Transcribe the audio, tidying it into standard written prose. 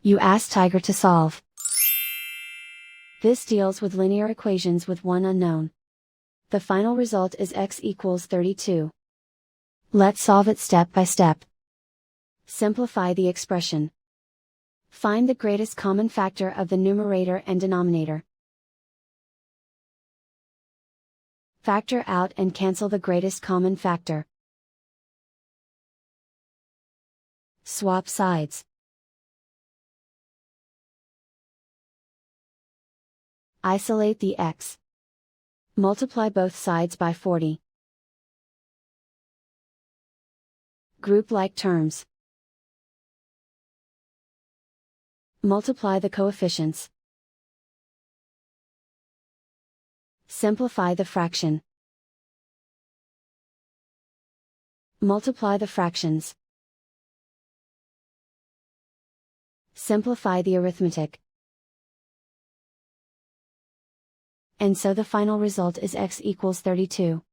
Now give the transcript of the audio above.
You ask Tiger to solve. This deals with linear equations with one unknown. The final result is x equals 32. Let's solve it step by step. Simplify the expression. Find the greatest common factor of the numerator and denominator. Factor out and cancel the greatest common factor. Swap sides. Isolate the x. Multiply both sides by 40. Group like terms. Multiply the coefficients. Simplify the fraction. Multiply the fractions. Simplify the arithmetic. And so the final result is x equals 32.